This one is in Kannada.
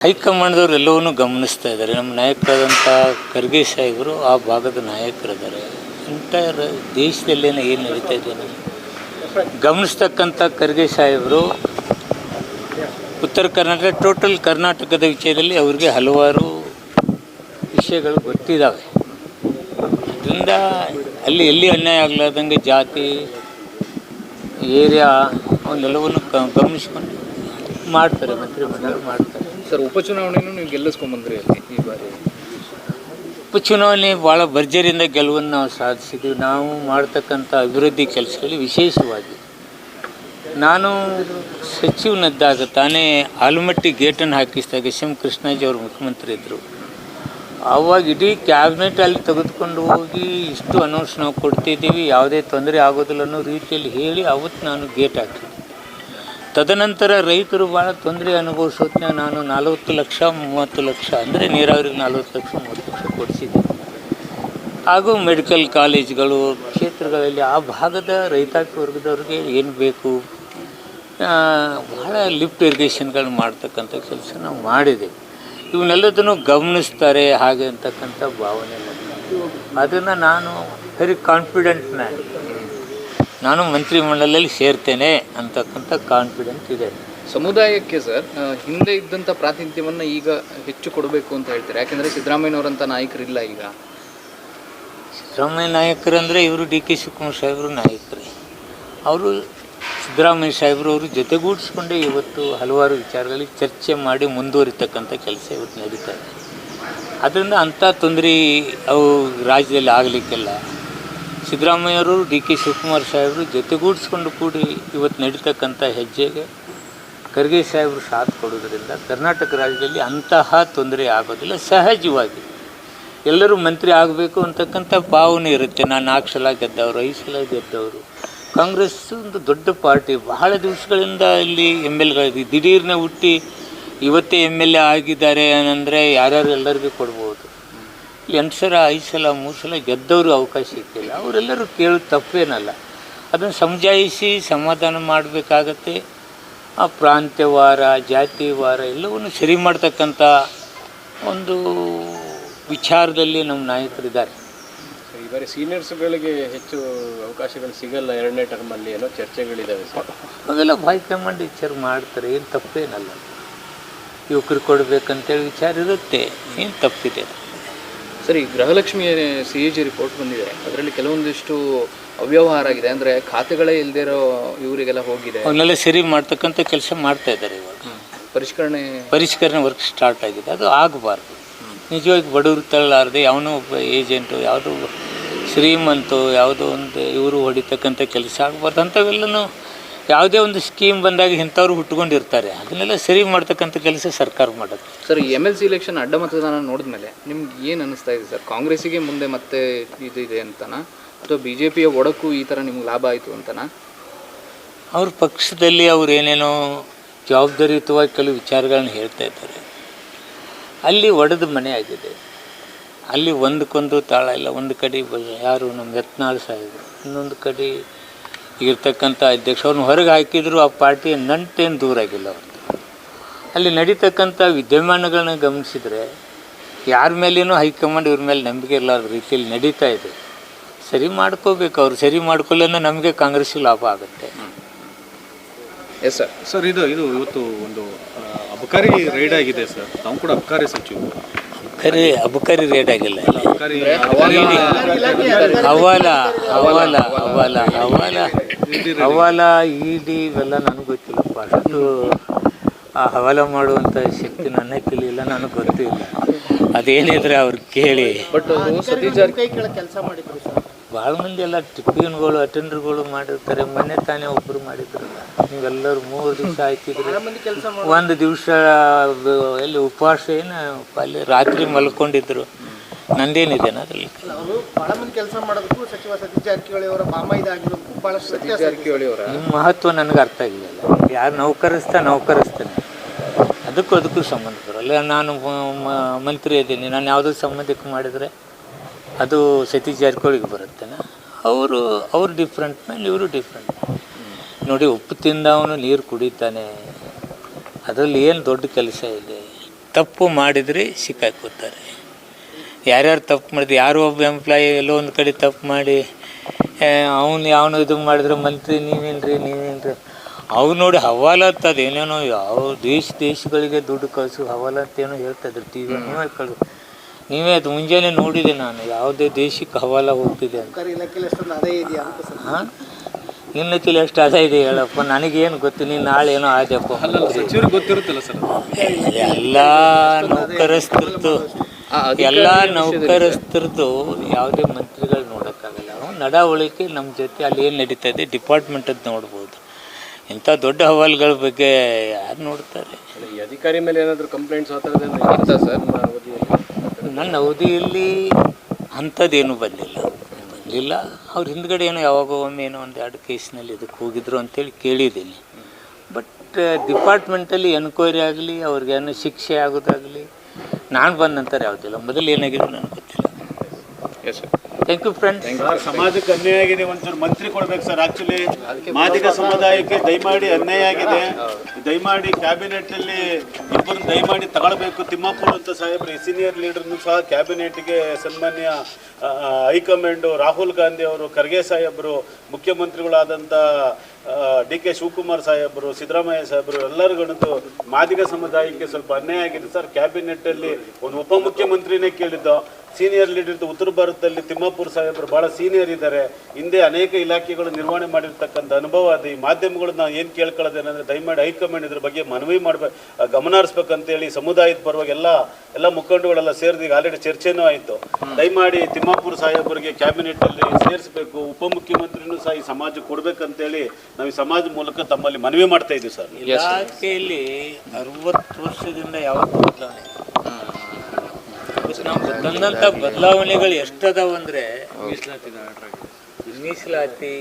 ಹೈಕಮಾಂಡ್ದವ್ರು ಎಲ್ಲವನ್ನೂ ಗಮನಿಸ್ತಾ ಇದ್ದಾರೆ. ನಮ್ಮ ನಾಯಕರಾದಂಥ ಖರ್ಗೆ ಸಾಹೇಬರು ಆ ಭಾಗದ ನಾಯಕರಿದ್ದಾರೆ. ಎಂಟೈರ್ ದೇಶದಲ್ಲೇನೋ ಏನು ನಡೀತಾ ಇದೆ ಗಮನಿಸ್ತಕ್ಕಂಥ ಖರ್ಗೆ ಸಾಹೇಬರು ಉತ್ತರ ಕರ್ನಾಟಕ ಟೋಟಲ್ ಕರ್ನಾಟಕದ ವಿಷಯದಲ್ಲಿ ಅವ್ರಿಗೆ ಹಲವಾರು ವಿಷಯಗಳು ಗೊತ್ತಿದ್ದಾವೆ. ಅದರಿಂದ ಅಲ್ಲಿ ಎಲ್ಲಿ ಅನ್ಯಾಯ ಆಗಲಾರ್ದಂಗೆ ಜಾತಿ ಏರಿಯಾ ಅವನ್ನೆಲ್ಲವನ್ನು ಗಮನಿಸ್ಕೊಂಡು ಮಾಡ್ತಾರೆ, ಮಂತ್ರಿಮಂಡಲ ಮಾಡ್ತಾರೆ. ಸರ್, ಉಪಚುನಾವಣೆಯನ್ನು ನೀವು ಗೆಲ್ಲಿಸ್ಕೊಂಡ್ಬಂದ್ರಿ ಅಲ್ಲಿ ಈ ಬಾರಿ. ಉಪಚುನಾವಣೆ ಭಾಳ ಭರ್ಜರಿಯಿಂದ ಗೆಲುವನ್ನು ನಾವು ಸಾಧಿಸಿದ್ವಿ. ನಾವು ಮಾಡ್ತಕ್ಕಂಥ ಅಭಿವೃದ್ಧಿ ಕೆಲಸಗಳಲ್ಲಿ ವಿಶೇಷವಾಗಿ ನಾನು ಸಚಿವನಿದ್ದಾಗ ತಾನೇ ಆಲಮಟ್ಟಿ ಗೇಟನ್ನು ಹಾಕಿಸಿದಾಗ ಎಸ್ ಎಂ ಕೃಷ್ಣಾಜಿ ಅವರು ಮುಖ್ಯಮಂತ್ರಿ ಇದ್ದರು. ಆವಾಗ ಇಡೀ ಕ್ಯಾಬಿನೆಟ್ ಅಲ್ಲಿ ತೆಗೆದುಕೊಂಡು ಹೋಗಿ ಇಷ್ಟು ಅನೌನ್ಸ್ ನಾವು ಕೊಡ್ತಿದ್ದೀವಿ, ಯಾವುದೇ ತೊಂದರೆ ಆಗೋದಿಲ್ಲ ಅನ್ನೋ ರೀತಿಯಲ್ಲಿ ಹೇಳಿ ಅವತ್ತು ನಾನು ಗೇಟ್ ಹಾಕಿದ್ದೆ. ತದನಂತರ ರೈತರು ಭಾಳ ತೊಂದರೆ ಅನುಭವಿಸೋದನ್ನ ನಾನು 40 ಲಕ್ಷ 30 ಲಕ್ಷ ಅಂದರೆ ನೀರಾವರಿಗೆ 40 ಲಕ್ಷ 30 ಲಕ್ಷ ಕೊಡಿಸಿದ್ದೆ. ಹಾಗೂ ಮೆಡಿಕಲ್ ಕಾಲೇಜ್ಗಳು ಕ್ಷೇತ್ರಗಳಲ್ಲಿ ಆ ಭಾಗದ ರೈತಾಪಿ ವರ್ಗದವ್ರಿಗೆ ಏನು ಬೇಕು ಬಹಳ ಲಿಫ್ಟ್ ಇರಿಗೇಷನ್ಗಳು ಮಾಡ್ತಕ್ಕಂಥ ಕೆಲಸ ನಾವು ಮಾಡಿದ್ದೇವೆ. ಇವನ್ನೆಲ್ಲದನ್ನು ಗಮನಿಸ್ತಾರೆ ಹಾಗೆ ಅಂತಕ್ಕಂಥ ಭಾವನೆ ನನಗೆ. ಅದನ್ನು ನಾನು ವೆರಿ ಕಾನ್ಫಿಡೆಂಟ್ ಮ್ಯಾನ್, ನಾನು ಮಂತ್ರಿಮಂಡಲದಲ್ಲಿ ಸೇರ್ತೇನೆ ಅಂತಕ್ಕಂಥ ಕಾನ್ಫಿಡೆನ್ಸ್ ಇದೆ. ಸಮುದಾಯಕ್ಕೆ ಸರ್ ಹಿಂದೆ ಇದ್ದಂಥ ಪ್ರಾತಿನಿಧ್ಯವನ್ನು ಈಗ ಹೆಚ್ಚು ಕೊಡಬೇಕು ಅಂತ ಹೇಳ್ತಾರೆ. ಯಾಕೆಂದರೆ ಸಿದ್ದರಾಮಯ್ಯನವರಂಥ ನಾಯಕರಿಲ್ಲ ಈಗ. ಸಿದ್ದರಾಮಯ್ಯ ನಾಯಕರಂದರೆ ಇವರು ಡಿ ಕೆ ಶಿವಕುಮಾರ್ ಸಾಹೇಬರು ನಾಯಕರೇ. ಅವರು ಸಿದ್ದರಾಮಯ್ಯ ಸಾಹೇಬರು ಅವರು ಜೊತೆಗೂಡಿಸ್ಕೊಂಡೇ ಇವತ್ತು ಹಲವಾರು ವಿಚಾರಗಳಿಗೆ ಚರ್ಚೆ ಮಾಡಿ ಮುಂದುವರಿತಕ್ಕಂಥ ಕೆಲಸ ಇವತ್ತು ನಡೀತಾ ಇದೆ. ಅದರಿಂದ ಅಂಥ ತೊಂದರೆ ಅವು ರಾಜ್ಯದಲ್ಲಿ ಆಗಲಿಕ್ಕಿಲ್ಲ. ಸಿದ್ದರಾಮಯ್ಯವರು ಡಿ ಕೆ ಶಿವಕುಮಾರ್ ಸಾಹೇಬರು ಜೊತೆಗೂಡಿಸ್ಕೊಂಡು ಕೂಡಿ ಇವತ್ತು ನಡೀತಕ್ಕಂಥ ಹೆಜ್ಜೆಗೆ ಖರ್ಗೆ ಸಾಹೇಬರು ಸಾಥ್ ಕೊಡೋದ್ರಿಂದ ಕರ್ನಾಟಕ ರಾಜ್ಯದಲ್ಲಿ ಅಂತಹ ತೊಂದರೆ ಆಗೋದಿಲ್ಲ. ಸಹಜವಾಗಿ ಎಲ್ಲರೂ ಮಂತ್ರಿ ಆಗಬೇಕು ಅಂತಕ್ಕಂಥ ಭಾವನೆ ಇರುತ್ತೆ. ನಾನು 4 ಸಲ ಗೆದ್ದವರು, 5 ಸಲ ಗೆದ್ದವರು. ಕಾಂಗ್ರೆಸ್ ಒಂದು ದೊಡ್ಡ ಪಾರ್ಟಿ, ಬಹಳ ದಿವಸಗಳಿಂದ ಇಲ್ಲಿ MLA ದಿಢೀರ್ನೆ ಹುಟ್ಟಿ ಇವತ್ತೇ MLA ಆಗಿದ್ದಾರೆ ಅಂದರೆ ಯಾರ್ಯಾರು ಎಲ್ಲರಿಗೂ ಕೊಡ್ಬೋದು. 8 ಸಲ 5 ಸಲ 3 ಸಲ ಗೆದ್ದವರು ಅವಕಾಶ ಸಿಕ್ಕಿಲ್ಲ. ಅವರೆಲ್ಲರೂ ಕೇಳೋದು ತಪ್ಪೇನಲ್ಲ. ಅದನ್ನು ಸಮಜಾಯಿಸಿ ಸಮಾಧಾನ ಮಾಡಬೇಕಾಗತ್ತೆ. ಆ ಪ್ರಾಂತ್ಯವಾರ ಜಾತಿವಾರ ಎಲ್ಲವನ್ನು ಸರಿ ಮಾಡ್ತಕ್ಕಂಥ ಒಂದು ವಿಚಾರದಲ್ಲಿ ನಮ್ಮ ನಾಯಕರಿದ್ದಾರೆ. ಈ ಬಾರಿ ಸೀನಿಯರ್ಸ್ಗಳಿಗೆ ಹೆಚ್ಚು ಅವಕಾಶಗಳು ಸಿಗಲ್ಲ 2ನೇ ಟರ್ಮಲ್ಲಿ ಏನೋ ಚರ್ಚೆಗಳಿದ್ದಾವೆ ಸರ್. ಅವೆಲ್ಲ ಹೈಕಮಾಂಡ್ ವಿಚಾರ ಮಾಡ್ತಾರೆ, ಏನು ತಪ್ಪೇನಲ್ಲ. ಯುವಕರು ಕೊಡಬೇಕಂತೇಳಿ ವಿಚಾರ ಇರುತ್ತೆ, ಏನು ತಪ್ಪಿದೆ. ಸರಿ, ಗೃಹಲಕ್ಷ್ಮಿ CAG ರಿಪೋರ್ಟ್ ಬಂದಿದೆ. ಅದರಲ್ಲಿ ಕೆಲವೊಂದಿಷ್ಟು ಅವ್ಯವಹಾರ ಆಗಿದೆ. ಅಂದರೆ ಖಾತೆಗಳೇ ಇಲ್ಲದೇ ಇರೋ ಇವರಿಗೆಲ್ಲ ಹೋಗಿದೆ. ಅವನ್ನೆಲ್ಲ ಸರಿ ಮಾಡ್ತಕ್ಕಂಥ ಕೆಲಸ ಮಾಡ್ತಾ ಇದ್ದಾರೆ. ಇವಾಗ ಪರಿಷ್ಕರಣೆ ವರ್ಕ್ ಸ್ಟಾರ್ಟ್ ಆಗಿದೆ. ಅದು ಆಗಬಾರ್ದು. ನಿಜವಾಗಿ ಬಡವರು ತಳ್ಳಾರದೆ ಯಾವನೋ ಒಬ್ಬ ಏಜೆಂಟು ಯಾವುದೋ ಶ್ರೀಮಂತು ಯಾವುದೋ ಒಂದು ಇವರು ಹೊಡಿತಕ್ಕಂಥ ಕೆಲಸ ಆಗಬಾರ್ದು. ಅಂಥವೆಲ್ಲನೂ ಯಾವುದೇ ಒಂದು ಸ್ಕೀಮ್ ಬಂದಾಗ ಇಂಥವ್ರು ಹುಟ್ಕೊಂಡಿರ್ತಾರೆ. ಅದನ್ನೆಲ್ಲ ಸರಿ ಮಾಡ್ತಕ್ಕಂಥ ಕೆಲಸ ಸರ್ಕಾರ ಮಾಡೋದು. ಸರ್, ಈ MLC ಎಲೆಕ್ಷನ್ ಅಡ್ಡ ಮತದಾನ ನೋಡಿದ ಮೇಲೆ ನಿಮ್ಗೆ ಏನು ಅನ್ನಿಸ್ತಾ ಇದೆ ಸರ್? ಕಾಂಗ್ರೆಸ್ಸಿಗೆ ಮುಂದೆ ಮತ್ತೆ ಇದೆ ಅಂತನಾ, ಅಥವಾ BJPಯ ಒಡಕು ಈ ಥರ ನಿಮ್ಗೆ ಲಾಭ ಆಯಿತು ಅಂತನಾ? ಅವ್ರ ಪಕ್ಷದಲ್ಲಿ ಅವ್ರು ಏನೇನೋ ಜವಾಬ್ದಾರಿಯುತವಾಗಿ ಕೆಲವು ವಿಚಾರಗಳನ್ನ ಹೇಳ್ತಾ ಇದ್ದಾರೆ. ಅಲ್ಲಿ ಒಡೆದ ಮನೆ ಆಗಿದೆ. ಅಲ್ಲಿ ಒಂದಕ್ಕೊಂದು ತಾಳ ಇಲ್ಲ. ಒಂದು ಕಡೆ ಯಾರು ನಮ್ಮ ಯತ್ನಾಳ್ ಸಾಹೇಬರು, ಇನ್ನೊಂದು ಕಡೆ ಇರ್ತಕ್ಕಂಥ ಅಧ್ಯಕ್ಷ ಅವ್ರನ್ನ ಹೊರಗೆ ಹಾಕಿದ್ರು. ಆ ಪಾರ್ಟಿಯ ನಂಟೇನು ದೂರ ಆಗಿಲ್ಲ ಅವ್ರದ್ದು. ಅಲ್ಲಿ ನಡೀತಕ್ಕಂಥ ವಿದ್ಯಮಾನಗಳನ್ನ ಗಮನಿಸಿದರೆ ಯಾರ ಮೇಲೇನೂ ಹೈಕಮಾಂಡ್ ಇವ್ರ ಮೇಲೆ ನಂಬಿಕೆ ಇಲ್ಲದ ರೀತಿಯಲ್ಲಿ ನಡೀತಾ ಇದೆ. ಸರಿ ಮಾಡ್ಕೋಬೇಕು. ಅವ್ರು ಸರಿ ಮಾಡ್ಕೊಳ್ಳೋದ್ರೆ ನಮಗೆ ಕಾಂಗ್ರೆಸ್ಸಿಗೆ ಲಾಭ ಆಗುತ್ತೆ. Yes sir. ಸರ್, ಇದು ಇವತ್ತು ಒಂದು ಅಬಕಾರಿ ರೈಡ್ ಆಗಿದೆ ಸರ್. ತಾವು ಕೂಡ ಅಬಕಾರಿ ಸಚಿವರು. ಅಬಕಾರಿ ರೇಟ್ ಆಗಿಲ್ಲ. ಹವಾಲ ಇಡಿ ಇವೆಲ್ಲ ನನಗೆ ಗೊತ್ತಿಲ್ಲಪ್ಪ. ಅಷ್ಟು ಆ ಹವಾಲ ಮಾಡುವಂಥ ಶಕ್ತಿ ನನ್ನ ಕೈಲಿಲ್ಲ, ನನಗೆ ಗೊತ್ತಿಲ್ಲ. ಅದೇನಿದ್ರೆ ಅವ್ರು ಕೇಳಿ. ಬಟ್ ಕೆಲಸ ಮಾಡಿದ್ರು ಸರ್. ಭಾಳ ಮಂದಿ ಎಲ್ಲ ಟಿಫಿನ್ಗಳು ಅಟೆಂಡರ್ಗಳು ಮಾಡಿರ್ತಾರೆ. ಮೊನ್ನೆ ತಾನೇ ಒಬ್ಬರು ಮಾಡಿದ್ರಲ್ಲ. ನೀವೆಲ್ಲರೂ 3 ದಿವಸ ಹಾಕಿದ್ರು. ಒಂದು ದಿವಸ ಎಲ್ಲಿ ಉಪವಾಸ ಏನು ಅಲ್ಲಿ ರಾತ್ರಿ ಮಲ್ಕೊಂಡಿದ್ರು. ನಂದೇನಿದೆ ಅದರಲ್ಲಿ. ನಿಮ್ಮ ಮಹತ್ವ ನನಗೆ ಅರ್ಥ ಆಗಿಲ್ಲ. ಯಾರು ನೌಕರಿಸ್ತಾನೆ ಅದಕ್ಕೂ ಸಂಬಂಧ ಬರಲ್ಲ. ನಾನು ಮಂತ್ರಿ ಇದ್ದೀನಿ, ನಾನು ಯಾವುದೋ ಸಂಬಂಧಕ್ಕೆ ಮಾಡಿದರೆ ಅದು ಸತೀಶ್ ಜಾರಕಿಹೊಳಿಗೆ ಬರುತ್ತೇನೆ. ಅವರು ಡಿಫ್ರೆಂಟ್ ಮೇಲೆ ಇವರು ಡಿಫ್ರೆಂಟ್. ನೋಡಿ, ಉಪ್ಪು ತಿಂದ ಅವನು ನೀರು ಕುಡಿತಾನೆ. ಅದರಲ್ಲಿ ಏನು ದೊಡ್ಡ ಕೆಲಸ ಇದೆ. ತಪ್ಪು ಮಾಡಿದರೆ ಸಿಕ್ಕಾಕೋತಾರೆ. ಯಾರ್ಯಾರು ತಪ್ಪು ಮಾಡಿದ್ರು, ಯಾರೋ ಒಬ್ಬ ಎಂಪ್ಲಾಯಿ ಎಲ್ಲೋ ಒಂದು ಕಡೆ ತಪ್ಪು ಮಾಡಿ ಅವನು ಯಾವನು ಇದು ಮಾಡಿದ್ರೆ ಮಂತ್ರಿ ನೀವೇನ್ರಿ ಅವ್ರು ನೋಡಿ ಹವಾಲತ್ ಅದೇನೇನೋ ಯಾವ ದೇಶಗಳಿಗೆ ದುಡ್ಡು ಕಳಿಸು ಹವಾಲತ್ ಏನೋ ಹೇಳ್ತಾಯಿದ್ರು ಟಿ ವಿ ನೀವೇ ಅದು ಮುಂಜಾನೆ ನೋಡಿದೆ ನಾನು, ಯಾವುದೇ ದೇಶಕ್ಕೆ ಹವಾಲ ಹೋಗ್ತಿದೆ ಅಂತ. ಹಾಂ, ಇಲ್ಲಕ್ಕಿಲ್ಲ ಎಷ್ಟು ಆದಾಯ ಇದೆ ಹೇಳಪ್ಪ, ನನಗೇನು ಗೊತ್ತು, ನೀನು ನಾಳೆ ಏನೋ ಆದ್ಯಪ್ಪ. ಸಚಿವರಿಗೆ ಗೊತ್ತಿರುತ್ತಲ್ಲ ಸರ್, ಎಲ್ಲ ನೌಕರಸ್ಥರದ್ದು ಯಾವುದೇ ಮಂತ್ರಿಗಳು ನೋಡೋಕ್ಕಾಗಲ್ಲ. ನಡವಳಿಕೆ ನಮ್ಮ ಜೊತೆ ಅಲ್ಲಿ ಏನು ನಡೀತಾ ಇದೆ ಡಿಪಾರ್ಟ್ಮೆಂಟದ್ದು ನೋಡ್ಬೋದು. ಇಂಥ ದೊಡ್ಡ ಹವಾಲುಗಳ ಬಗ್ಗೆ ಯಾರು ನೋಡ್ತಾರೆ? ಈ ಅಧಿಕಾರಿ ಮೇಲೆ ಏನಾದರೂ ಕಂಪ್ಲೇಂಟ್ಸ್ ಆ ಥರದ್ದು ಸರ್? ನನ್ನ ಅವಧಿಯಲ್ಲಿ ಅಂಥದ್ದೇನು ಬಂದಿಲ್ಲ. ಅವ್ರ ಹಿಂದ್ಗಡೆ ಏನೋ ಯಾವಾಗ ಒಮ್ಮೆ ಏನೋ ಒಂದು 2 ಕೇಸ್ನಲ್ಲಿ ಇದಕ್ಕೆ ಹೋಗಿದ್ರು ಅಂತೇಳಿ ಕೇಳಿದ್ದೀನಿ. ಬಟ್ ಡಿಪಾರ್ಟ್ಮೆಂಟಲ್ಲಿ ಎನ್ಕ್ವೈರಿ ಆಗಲಿ ಅವ್ರಿಗೇನೋ ಶಿಕ್ಷೆ ಆಗೋದಾಗಲಿ ನಾನು ಬಂದ ನಂತರ ಯಾವುದಿಲ್ಲ. ಮೊದಲು ಏನಾಗಿದೆ ನನಗೆ ಗೊತ್ತಿಲ್ಲ. Yes sir, thank you friends. ಸಮಾಜಕ್ಕೆ ಅನ್ಯಾಯ ಆಗಿದೆ, ಒಂಚೂರು ಮಂತ್ರಿ ಕೊಡ್ಬೇಕು ಸರ್. ಆಕ್ಚುಲಿ ಮಾದಿಗ ಸಮುದಾಯಕ್ಕೆ ದಯಮಾಡಿ ಅನ್ಯಾಯ ಆಗಿದೆ, ದಯಮಾಡಿ ಕ್ಯಾಬಿನೆಟ್ನಲ್ಲಿ ಇಬ್ಬರು ದಯಮಾಡಿ ತಗೊಳ್ಬೇಕು. ತಿಮ್ಮಾಪುರ ಅಂತ ಸಾಹೇಬ್ರು ಸೀನಿಯರ್ ಲೀಡರ್ನು ಸಹ ಕ್ಯಾಬಿನೆಟ್ಗೆ ಸನ್ಮಾನ್ಯ ಹೈಕಮಾಂಡು ರಾಹುಲ್ ಗಾಂಧಿ ಅವರು, ಖರ್ಗೆ ಸಾಹೇಬರು, ಮುಖ್ಯಮಂತ್ರಿಗಳಾದಂಥ DK ಶಿವಕುಮಾರ್ ಸಾಹೇಬರು, ಸಿದ್ದರಾಮಯ್ಯ ಸಾಹೇಬರು ಎಲ್ಲರಿಗೂ ಮಾದಿಗ ಸಮುದಾಯಕ್ಕೆ ಸ್ವಲ್ಪ ಅನ್ಯಾಯ ಆಗಿದೆ ಸರ್. ಕ್ಯಾಬಿನೆಟ್ಟಲ್ಲಿ ಒಂದು ಉಪಮುಖ್ಯಮಂತ್ರಿನೇ ಕೇಳಿದ್ದು. ಸೀನಿಯರ್ ಲೀಡರ್ ಉತ್ತರ ಭಾರತದಲ್ಲಿ ತಿಮ್ಮಾಪುರ ಸಾಹೇಬರು ಭಾಳ ಸೀನಿಯರ್ ಇದ್ದಾರೆ. ಹಿಂದೆ ಅನೇಕ ಇಲಾಖೆಗಳು ನಿರ್ವಹಣೆ ಮಾಡಿರ್ತಕ್ಕಂಥ ಅನುಭವ ಅದು. ಈ ಮಾಧ್ಯಮಗಳು ನಾವು ಏನು ಕೇಳ್ಕೊಳ್ಳೋದೇನೆಂದರೆ ದಯಮಾಡಿ ಹೈಕಮಾಂಡ್ ಇದ್ರ ಬಗ್ಗೆ ಮನವಿ ಮಾಡಬೇಕು, ಗಮನ ಹರಿಸ್ಬೇಕಂತೇಳಿ ಸಮುದಾಯದ ಪರವಾಗಿ ಎಲ್ಲ ಮುಖಂಡಗಳೆಲ್ಲ ಸೇರಿದ ಈಗ ಆಲ್ರೆಡಿ ಚರ್ಚೆನೂ ಆಯಿತು. ದಯಮಾಡಿ ತಿಮ್ಮಾಪುರ ಸಾಹೇಬರಿಗೆ ಕ್ಯಾಬಿನೆಟ್ಟಲ್ಲಿ ಸೇರಿಸಬೇಕು, ಉಪಮುಖ್ಯಮಂತ್ರಿನೂ ಸಹ ಈ ಸಮಾಜಕ್ಕೆ ಕೊಡಬೇಕಂತೇಳಿ ನಾವು ಈ ಸಮಾಜ ಮೂಲಕ ತಮ್ಮಲ್ಲಿ ಮನವಿ ಮಾಡ್ತಾ ಇದ್ದೀವಿ ಸರ್. ಇಲಾಖೆಯಲ್ಲಿ 60 ವರ್ಷದಿಂದ ಯಾವತ್ತೂ ಬದಲಾವಣೆ ನಾವು ತಂದಂಥ ಬದಲಾವಣೆಗಳು ಎಷ್ಟದಾವಂದರೆ ಮೀಸಲಾತಿ